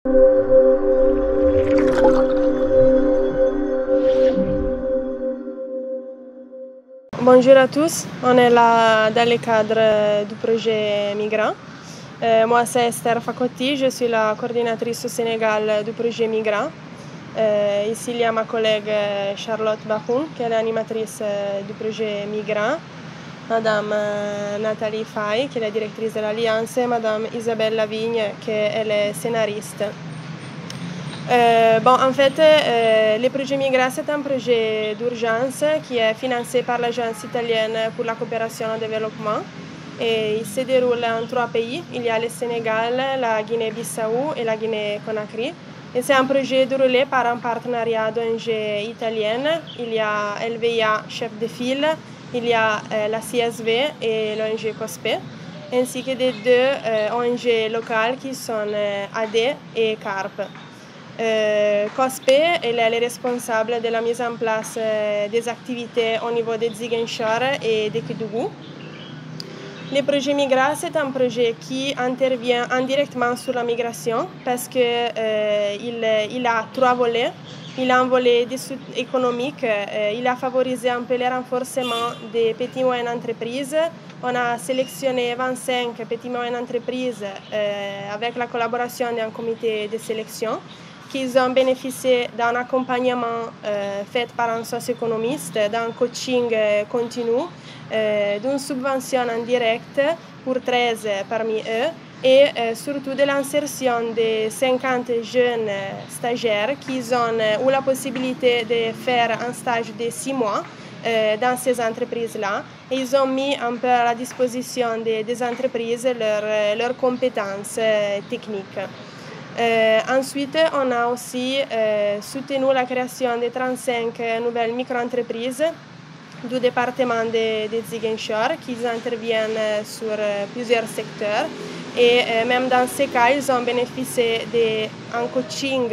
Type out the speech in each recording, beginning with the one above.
Bonjour à tous, on est là dans le cadre du projet Migrant. Moi c'est Esther Facotti, je suis la coordinatrice au Sénégal du projet Migrant. Ici il y a ma collègue Charlotte Bahoun qui est l'animatrice du projet Migrant, Madame Nathalie Fay qui est la directrice de l'Alliance et Madame Isabelle Lavigne qui est la scénariste. En fait, le projet Migrant, c'est un projet d'urgence qui est financé par l'Agence italienne pour la coopération au développement. Et il se déroule en 3 pays. Il y a le Sénégal, la Guinée-Bissau et la Guinée-Conakry. Et c'est un projet déroulé par un partenariat d'ONG italienne. Il y a LVIA, chef de file, il y a la CSV et l'ONG COSPE, ainsi que des 2 ONG locales qui sont AD et CARP. COSPE elle est responsable de la mise en place des activités au niveau de Ziguinchor et de Kédougou. Le projet Migrant, c'est un projet qui intervient indirectement sur la migration parce qu'il a 3 volets. Il a un volet économique, il a favorisé un peu le renforcement des petites et moyennes entreprises. On a sélectionné 25 petites et moyennes entreprises avec la collaboration d'un comité de sélection qui ont bénéficié d'un accompagnement fait par un socio-économiste, d'un coaching continu, d'une subvention en direct pour 13 parmi eux et surtout de l'insertion de 50 jeunes stagiaires qui ont eu la possibilité de faire un stage de 6 mois dans ces entreprises-là. Et ils ont mis un peu à la disposition des entreprises leurs compétences techniques. Ensuite, on a aussi soutenu la création de 35 nouvelles micro-entreprises du département de Ziguinchor qui interviennent sur plusieurs secteurs. Et même dans ces cas, ils ont bénéficié d'un coaching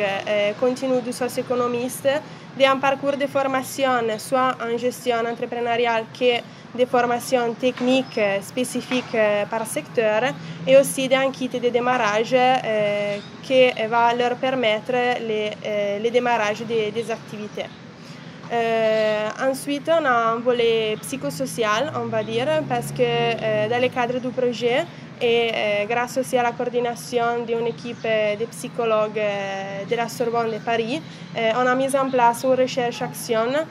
continu du socio-économiste, d'un parcours de formation, soit en gestion entrepreneuriale que des formations techniques spécifiques par secteur et aussi d'un kit de démarrage qui va leur permettre le démarrage des activités. Ensuite, on a un volet psychosocial, on va dire, parce que dans le cadre du projet et grâce aussi à la coordination d'une équipe de psychologues de la Sorbonne de Paris, on a mis en place une recherche-action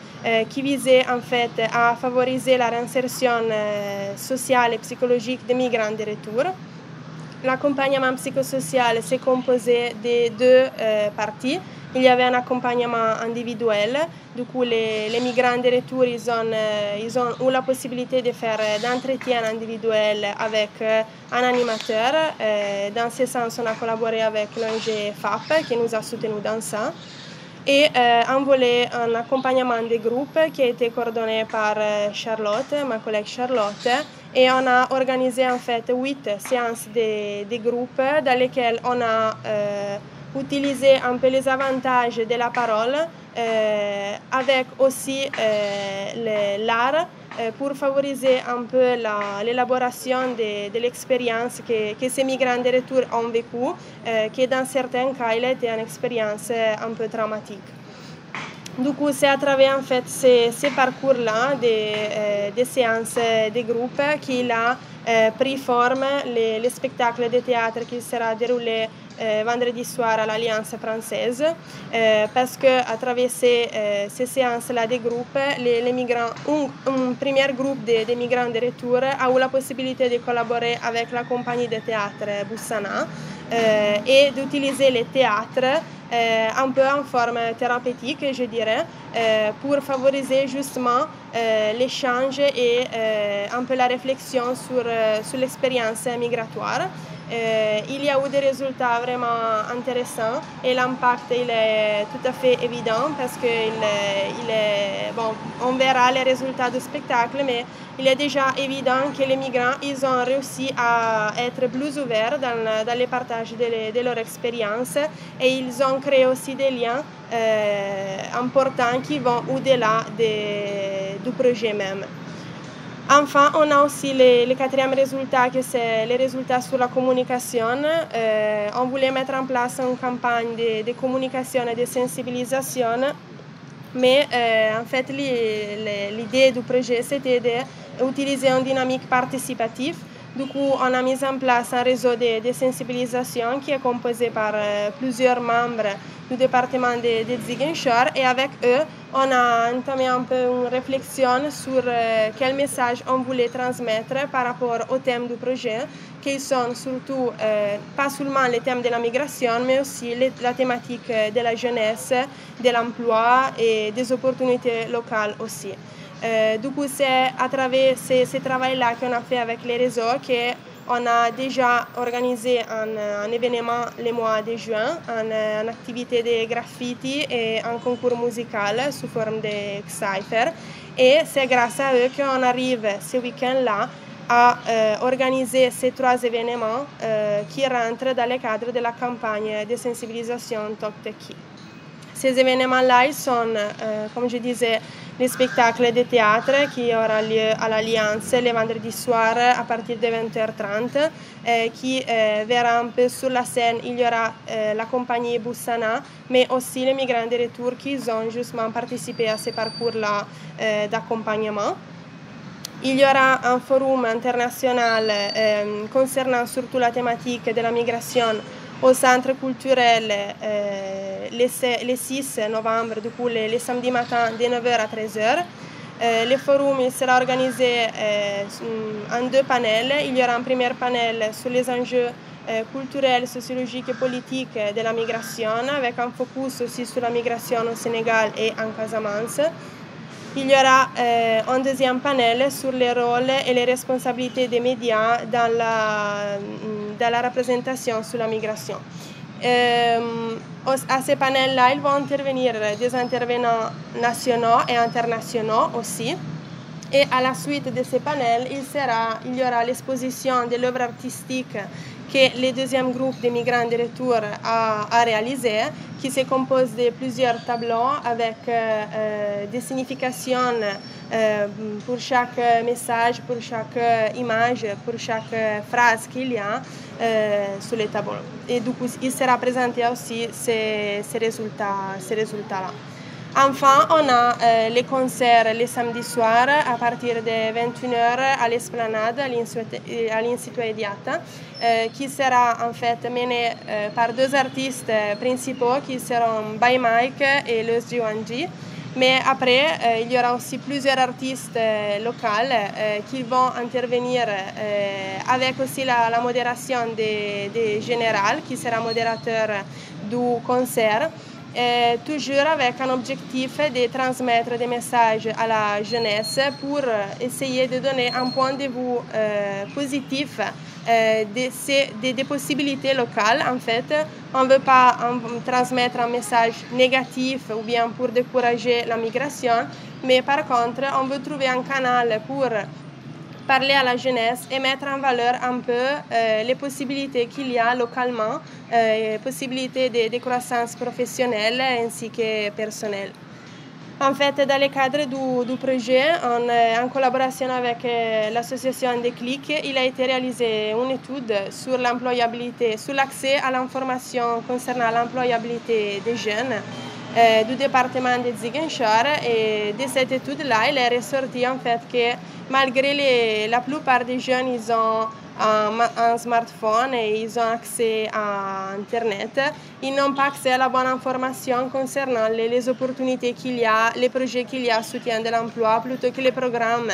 qui visait en fait à favoriser la réinsertion sociale et psychologique des migrants de retour. L'accompagnement psychosocial s'est composé de 2 parties. Il y avait un accompagnement individuel, du coup les migrants de retour ils ont eu la possibilité de faire d'entretiens individuels avec un animateur. Dans ce sens, on a collaboré avec l'ONG FAP qui nous a soutenus dans ça. Et un accompagnement de groupe qui a été coordonné par Charlotte, ma collègue Charlotte, et on a organisé en fait 8 séances de groupe dans lesquelles on a utilisé un peu les avantages de la parole avec aussi l'art pour favoriser un peu l'élaboration de l'expérience que ces migrants de retour ont vécu, qui dans certains cas il a été une expérience un peu traumatique. Du coup, c'est à travers en fait ces parcours-là des séances de groupe qu'il a pris forme le spectacle de théâtre qui sera déroulé vendredi soir à l'Alliance française, parce qu'à travers ces séances-là de groupe, les migrants, un premier groupe de migrants de retour a eu la possibilité de collaborer avec la compagnie de théâtre Bussana et d'utiliser le théâtre un peu en forme thérapeutique, je dirais, pour favoriser justement l'échange et un peu la réflexion sur l'expérience migratoire. Il y a eu des résultats vraiment intéressants et l'impact il est tout à fait évident parce que on verra les résultats du spectacle, mais il est déjà évident que les migrants ils ont réussi à être plus ouverts dans le partage de leur expérience et ils ont créé aussi des liens importants qui vont au-delà du projet même. Enfin, on a aussi le quatrième résultat, que c'est les résultats sur la communication. On voulait mettre en place une campagne de communication et de sensibilisation, mais en fait, l'idée du projet, c'était d'utiliser une dynamique participative. Du coup, on a mis en place un réseau de sensibilisation qui est composé par plusieurs membres du département de Ziguinchor, et avec eux, on a entamé un peu une réflexion sur quel message on voulait transmettre par rapport au thème du projet, qui sont surtout pas seulement les thèmes de la migration, mais aussi la thématique de la jeunesse, de l'emploi et des opportunités locales aussi. Du coup, c'est à travers ce travail-là qu'on a fait avec les réseaux qu'on a déjà organisé un événement le mois de juin, une activité de graffiti et un concours musical sous forme de cypher. Et c'est grâce à eux qu'on arrive ce week-end-là à organiser ces 3 événements qui rentrent dans le cadre de la campagne de sensibilisation Tokteki. Ces événements-là, ils sont, comme je disais, les spectacles de théâtre qui aura lieu à l'Alliance le vendredi soir à partir de 20h30, qui verra un peu sur la scène. Il y aura la compagnie Bussana, mais aussi les migrants de retour qui ont justement participé à ce parcours-là d'accompagnement. Il y aura un forum international concernant surtout la thématique de la migration au centre culturel le 6 novembre, du coup le samedi matin de 9h à 13h. Le forum il sera organisé en 2 panels. Il y aura un premier panel sur les enjeux culturels, sociologiques et politiques de la migration, avec un focus aussi sur la migration au Sénégal et en Casamance. Il y aura un deuxième panel sur les rôles et les responsabilités des médias dans la représentation sur la migration. À ces panels-là, ils vont intervenir des intervenants nationaux et internationaux aussi. Et à la suite de ces panels, il y aura l'exposition de l'œuvre artistique que le deuxième groupe de migrants de retour a réalisé, qui se compose de plusieurs tableaux avec des significations pour chaque message, pour chaque image, pour chaque phrase qu'il y a sur les tableaux. Et du coup, il sera présenté aussi ces résultats-là. Enfin, on a les concerts les samedis soirs à partir de 21h à l'Esplanade, à l'Institut Ediata, qui sera en fait mené par 2 artistes principaux qui seront By Mike et Les Jiwanji. Mais après, il y aura aussi plusieurs artistes locaux qui vont intervenir avec aussi la modération de Général, qui sera modérateur du concert. Toujours avec un objectif de transmettre des messages à la jeunesse pour essayer de donner un point de vue positif des possibilités locales. En fait, on ne veut pas transmettre un message négatif ou bien pour décourager la migration, mais par contre, on veut trouver un canal pour parler à la jeunesse et mettre en valeur un peu les possibilités qu'il y a localement, possibilités de croissance professionnelle ainsi que personnelle. En fait, dans le cadre du projet, en collaboration avec l'association Déclic, il a été réalisé une étude sur l'employabilité, sur l'accès à l'information concernant l'employabilité des jeunes du département de Ziguinchor, et de cette étude-là, il est ressorti en fait que malgré la plupart des jeunes, ils ont un smartphone et ils ont accès à Internet, ils n'ont pas accès à la bonne information concernant les opportunités qu'il y a, les projets qu'il y a à soutien de l'emploi, plutôt que les programmes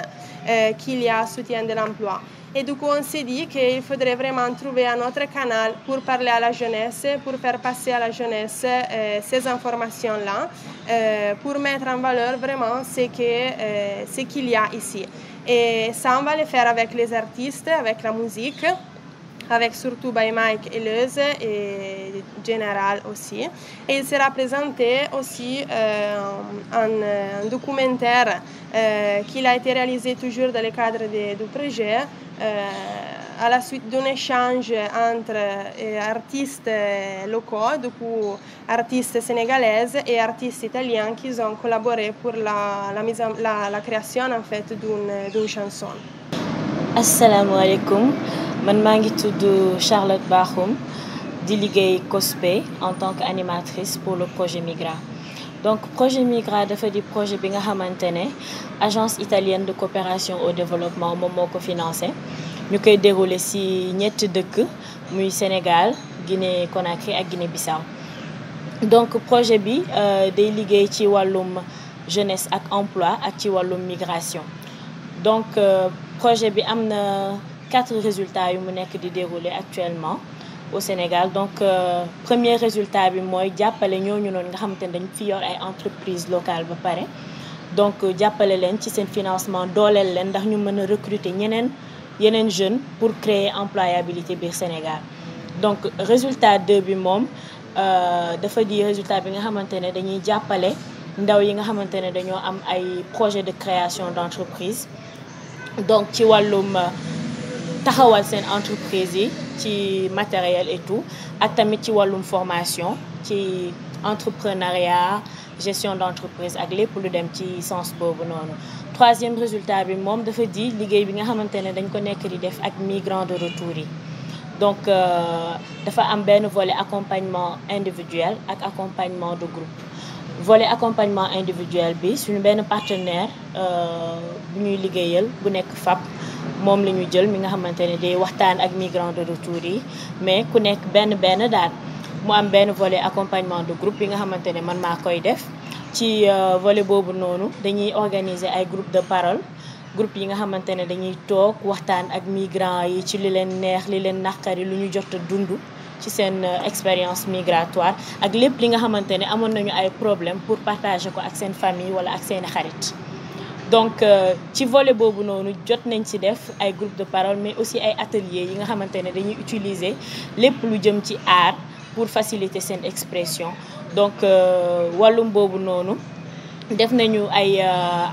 qu'il y a à soutien de l'emploi. Et du coup, on s'est dit qu'il faudrait vraiment trouver un autre canal pour parler à la jeunesse, pour faire passer à la jeunesse ces informations-là, pour mettre en valeur vraiment ce qu'il y a ici. Et ça, on va le faire avec les artistes, avec la musique, avec surtout By Mike et Leuze et Général aussi. Et il sera présenté aussi un documentaire qui a été réalisé toujours dans le cadre du projet, à la suite d'un échange entre artistes locaux, du coup artistes sénégalaises et artistes italiens qui ont collaboré pour la création en fait d'une chanson. Assalamu alaikum, man maa ngi tudd Charlotte Bakhoum di liggéey COSPE en tant qu'animatrice pour le projet Migra. Donc projet Migra dafa di projet bi nga xamante ne agence italienne de coopération au développement moom moo ko financé ñu koy dérouler ci ñetti dëkk muy Sénégal, Guinée Conakry ak Guinée Bissau. Donc projet bi day liggéey ci wàllum jeunesse ak emploi ak ci wàllum migration. Donc projet bi am na 4 résultats yu mu nekk di dérouler actuellement au Sénégal. Donc premier résultat bi mooy jàppale ñooñu noonu nga xamante ne dañ fi yor ay entreprises locales ba pare. Donc jàppale leen ci seen financement dooleel leen ndax ñu mën a recruter yeneen jeunes pour créer employabilité biir Sénégal. Donc résultat 2 bi moom dafa di résultat bi nga xamante ne dañuy jàppale ndaw yi nga xamante ne dañoo am ay projet de création d'entreprise. Donc ci wàllum taxawal seen entreprise yi ci matériel et tout ak tamit ci wàllum formation ci entrepreneuriat gestion d'entreprise ak lépp lu dem ci sens boobu noonu. Troisième résultat bi moom dafa di liggéey bi nga xamante ne dañ ko nekk di def ak migrants de retour yi. Donc dafa am benn volet accompagnement individuel ak accompagnement de groupe. Volet accompagnement individuel bi suñu benn partenaire bu ñuy liggéeyal bu nekk FAP moom la ñu jël mi nga xamante ne day waxtaan ak migrants de retour yi mais ku nekk benn daal mu am benn volet accompagnement de groupe bi nga xamante ne man maa koy def. Ci volet boobu noonu dañuy organiser ay groupe de parole groupe yi nga xamante ne dañuy toog waxtaan ak migrants yi ci li leen neex li leen naqari lu ñu jot a dund ci seen expérience migratoire ak lépp li nga xamante ne amoon nañu ay problème pour partager ko ak seen famille wala ak seeni xarit. Donc ci volet boobu noonu jot nañ ci def ay groupe de parole mais aussi ay ateliers yi nga xamante ne dañuy utiliser lépp lu jëm ci art pour faciliter seen expression. Donc wàllum boobu noonu def nañu ay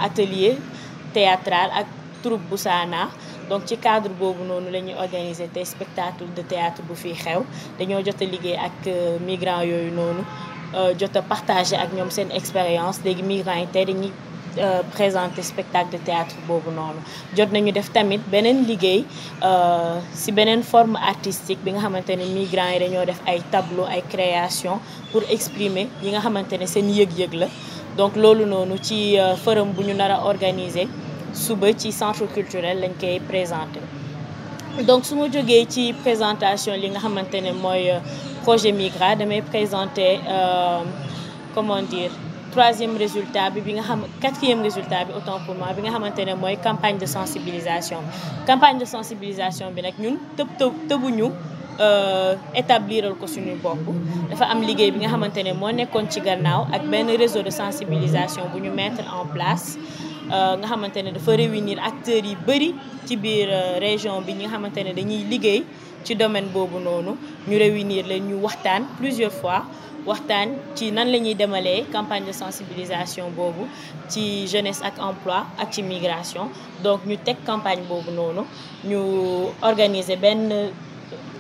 atelier théâtral ak troupe bu Saana. Donc ci cadre boobu noonu la ñuy organiser tey spectacle de théâtre bu fii xew dañoo jot a liggéey ak migrants yooyu noonu jot a partager ak ñoom seen expérience léegi migrants yi tey dañuy présenter spectacle de théâtre boobu noonu. Jot nañu def tamit beneen liggéey ci beneen forme artistique bi nga xamante ne migrants yi dañoo def ay tableau ay création pour exprimer yi nga xamante ne seen yëg-yëg la. Donc loolu noonu ci forum bu ñu nar a organiser suba ci centre culturel lañ koy présenter. Donc su ma jógee ci présentation li nga xamante ne mooy projet Migra damay présenter comment dire troisième résultat bi nga xam quatrième résultat bi autant pour moi bi nga xamante ne mooy campagne de sensibilisation. Campagne de sensibilisation bi nag ñun tëbuñu établiral ko suñu bopp dafa am liggéey bi nga xamante ne moo nekkoon ci gannaaw ak benn réseau de sensibilisation bu ñu mettre en place. Nga xamante ne dafa réunir acteurs yi bari ci biir région bi ñi nga xamante ne dañuy liggéey ci domaine boobu noonu ñu réunir leen ñu waxtaan plusieurs fois waxtaan ci nan la ñuy demalee campagne de sensibilisation boobu ci jeunesse ak emploi ak ci migration. Donc ñu teg campagne boobu noonu ñu organiser benn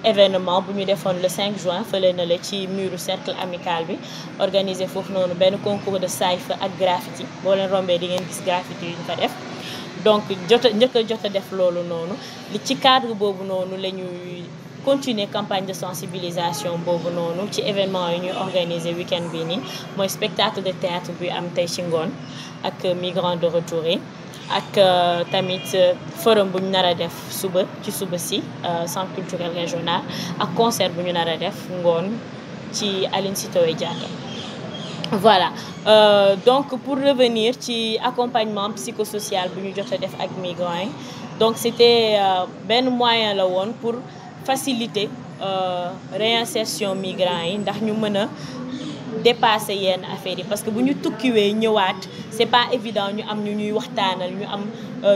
événement bu ñu defoon le 5 juin fële na la ci muru cercle amical bi organiser foofu noonu benn concours de cypher ak graffiti boo leen rombee di ngeen gis graffiti yu ñu fa def. Donc jot a def loolu noonu li ci cadre boobu noonu la ñuy continuer campagne de sensibilisation boobu noonu ci événement yi ñuy organiser week-end bi nii mooy spectacle de théâtre bi am tey ci ngoon ak migrants de retour yi. Ak tamit forum bu ñu nar a def suba si centre culturel régional ak concert bu ñu nar a def ngoon ci Aline Sitoé Diatta. Voilà donc pour revenir ci accompagnement psychosocial bu ñu jot a def ak migrants yi donc c'était benn moyen la woon pour faciliter réinsertion migrants yi ndax ñu mën a dépasser yenn affaires yi parce que bu ñu tukkiwee ñëwaat c'est pas évident ñu am ñu ñuy waxtaanal ñu am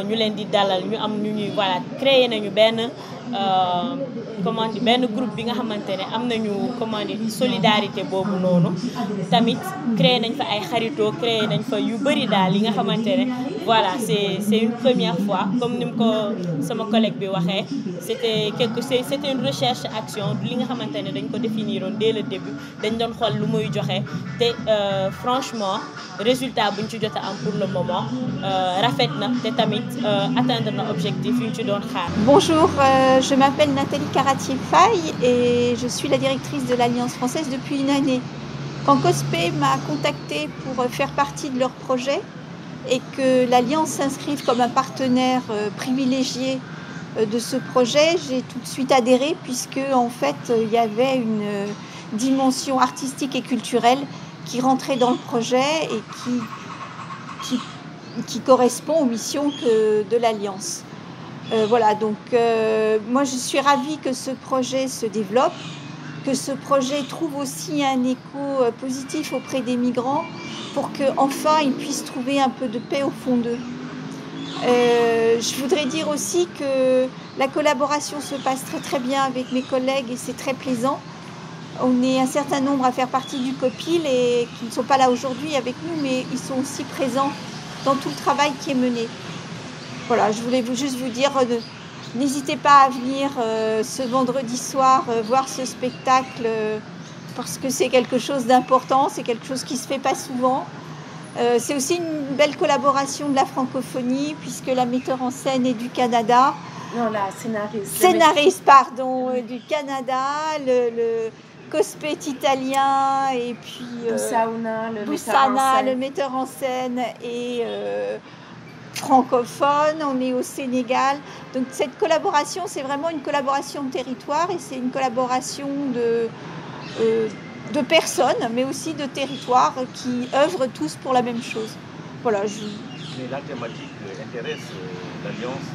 ñu leen di dalal ñu am ñu ñuy voilà créer nañu benn comment dire benn groupe bi nga xamante ne am nañu comment dire solidarité boobu noonu tamit créer nañ fa ay xaritoo créer nañ fa yu bari daal yi nga xamante ne voilà, c'est une première fois. Comme ni ko sama collègue bi waxee, c'était une recherche-action. Li nga xamante ne dañ ko définiroon dès le début. Dañ doon xool lu muy joxe te franchement résultat buñ ci jot a am pour le moment rafet na te tamit atteindre na objectif yu ñu ci doon xaar. Bonjour, je m'appelle Nathalie Caratier-Faye et je suis la directrice de l'Alliance française depuis une année. Quand COSPE m'a contactée pour faire partie de leur projet et que l'Alliance s'inscrive comme un partenaire privilégié de ce projet, j'ai tout de suite adhéré puisque en fait il y avait une dimension artistique et culturelle qui rentrait dans le projet et qui correspond aux missions de l'Alliance. Voilà, donc moi je suis ravie que ce projet se développe, que ce projet trouve aussi un écho positif auprès des migrants pour qu'enfin ils puissent trouver un peu de paix au fond d'eux. Je voudrais dire aussi que la collaboration se passe très très bien avec mes collègues et c'est très plaisant. On est un certain nombre à faire partie du COPIL et qui ne sont pas là aujourd'hui avec nous, mais ils sont aussi présents dans tout le travail qui est mené. Voilà, je voulais juste vous dire, n'hésitez pas à venir ce vendredi soir voir ce spectacle parce que c'est quelque chose d'important, c'est quelque chose qui ne se fait pas souvent. C'est aussi une belle collaboration de la francophonie puisque la metteur en scène est du Canada. Non, la scénariste. Scénariste, pardon, du Canada, le COSPE est italien et puis Boussana, le metteur en scène et francophone, on est au Sénégal. Donc cette collaboration, c'est vraiment une collaboration de territoire et c'est une collaboration de personnes, mais aussi de territoires qui œuvrent tous pour la même chose. Voilà. Mais la thématique intéresse l'Alliance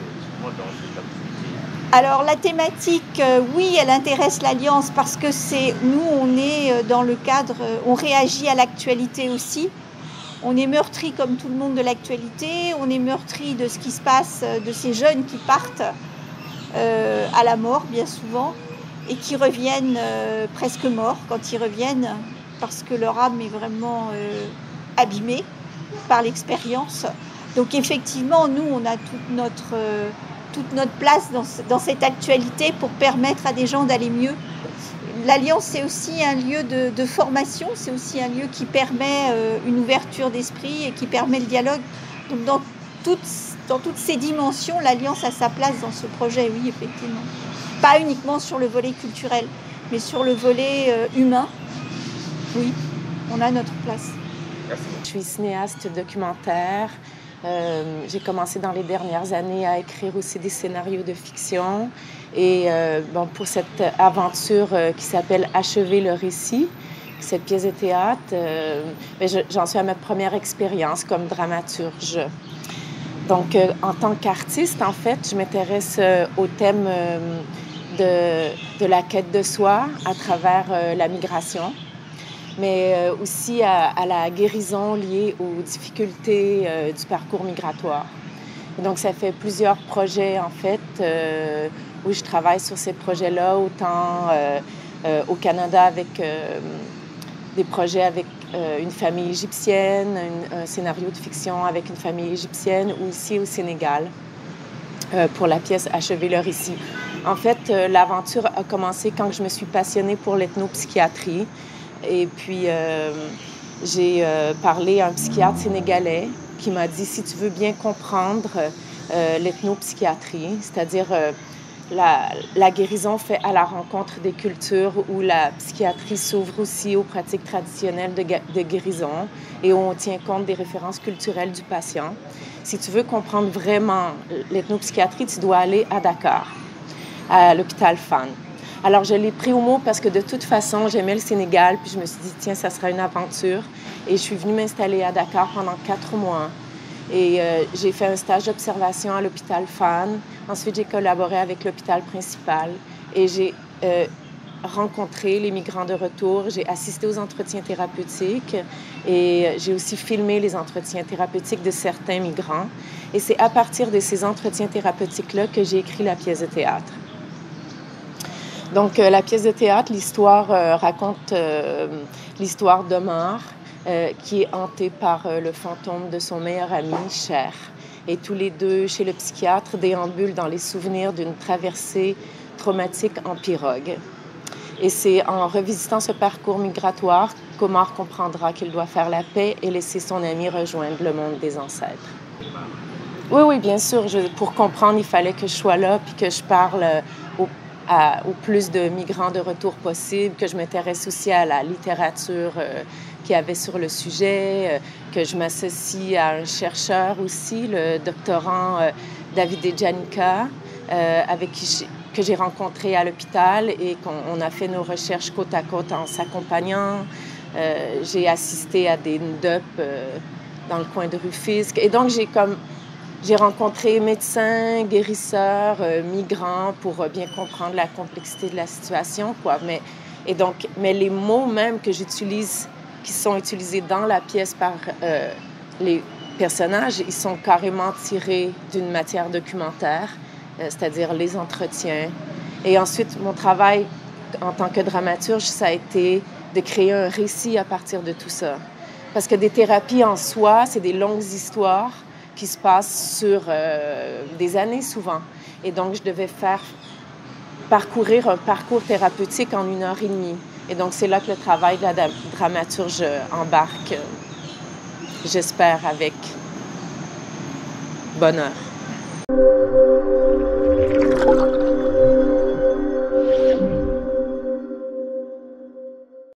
dans cette activité. Alors la thématique, oui, elle intéresse l'Alliance parce que nous, on est dans le cadre, on réagit à l'actualité aussi. On est meurtri comme tout le monde de l'actualité, on est meurtri de ce qui se passe, de ces jeunes qui partent à la mort bien souvent et qui reviennent presque morts quand ils reviennent parce que leur âme est vraiment abîmée par l'expérience. Donc effectivement, nous, on a toute notre place dans cette actualité pour permettre à des gens d'aller mieux. L'Alliance, c'est aussi un lieu de formation, c'est aussi un lieu qui permet une ouverture d'esprit et qui permet le dialogue. Donc dans toutes ces dimensions, l'Alliance a sa place dans ce projet, oui, effectivement. Pas uniquement sur le volet culturel, mais sur le volet humain. Oui, on a notre place. Merci. Je suis cinéaste documentaire. J'ai commencé dans les dernières années à écrire aussi des scénarios de fiction. Et pour cette aventure qui s'appelle « Achever le récit », cette pièce de théâtre, j'en suis à ma première expérience comme dramaturge. Donc, en tant qu'artiste, en fait, je m'intéresse au thème de la quête de soi à travers la migration, mais aussi à la guérison liée aux difficultés du parcours migratoire. Et donc, ça fait plusieurs projets, en fait, où je travaille sur ces projets-là, autant au Canada avec des projets avec une famille égyptienne, un scénario de fiction avec une famille égyptienne, ou ici au Sénégal pour la pièce « Achever le récit ». En fait, l'aventure a commencé quand je me suis passionnée pour l'ethnopsychiatrie. Et puis, j'ai parlé à un psychiatre sénégalais qui m'a dit « Si tu veux bien comprendre l'ethnopsychiatrie, c'est-à-dire la guérison fait à la rencontre des cultures où la psychiatrie s'ouvre aussi aux pratiques traditionnelles de guérison et où on tient compte des références culturelles du patient. Si tu veux comprendre vraiment l'ethnopsychiatrie, tu dois aller à Dakar, à l'hôpital Fann. » Alors, je l'ai pris au mot parce que de toute façon, j'aimais le Sénégal, puis je me suis dit, tiens, ça sera une aventure. Et je suis venue m'installer à Dakar pendant 4 mois. Et j'ai fait un stage d'observation à l'hôpital Fann. Ensuite, j'ai collaboré avec l'hôpital principal et j'ai rencontré les migrants de retour. J'ai assisté aux entretiens thérapeutiques et j'ai aussi filmé les entretiens thérapeutiques de certains migrants. Et c'est à partir de ces entretiens thérapeutiques-là que j'ai écrit la pièce de théâtre. Donc, la pièce de théâtre, l'histoire raconte l'histoire d'Omar, qui est hanté par le fantôme de son meilleur ami, Cher. Et tous les deux, chez le psychiatre, déambulent dans les souvenirs d'une traversée traumatique en pirogue. Et c'est en revisitant ce parcours migratoire qu'Omar comprendra qu'il doit faire la paix et laisser son ami rejoindre le monde des ancêtres. Oui, bien sûr. Pour comprendre, il fallait que je sois là puis que je parle au plus de migrants de retour possible, que je m'intéresse aussi à la littérature qu'il y avait sur le sujet, que je m'associe à un chercheur aussi, le doctorant David Janica, avec qui que j'ai rencontré à l'hôpital et qu'on a fait nos recherches côte à côte en s'accompagnant. J'ai assisté à des NDUP dans le coin de Rufisque. Et donc, j'ai rencontré médecins, guérisseurs, migrants pour bien comprendre la complexité de la situation, quoi. Mais les mots même que j'utilise, qui sont utilisés dans la pièce par les personnages, ils sont carrément tirés d'une matière documentaire, c'est-à-dire les entretiens. Et ensuite, mon travail en tant que dramaturge, ça a été de créer un récit à partir de tout ça. Parce que des thérapies en soi, c'est des longues histoires qui se passent sur des années souvent. Et donc, je devais parcourir un parcours thérapeutique en 1h30. Et donc, c'est là que le travail de la dramaturge embarque, j'espère, avec bonheur.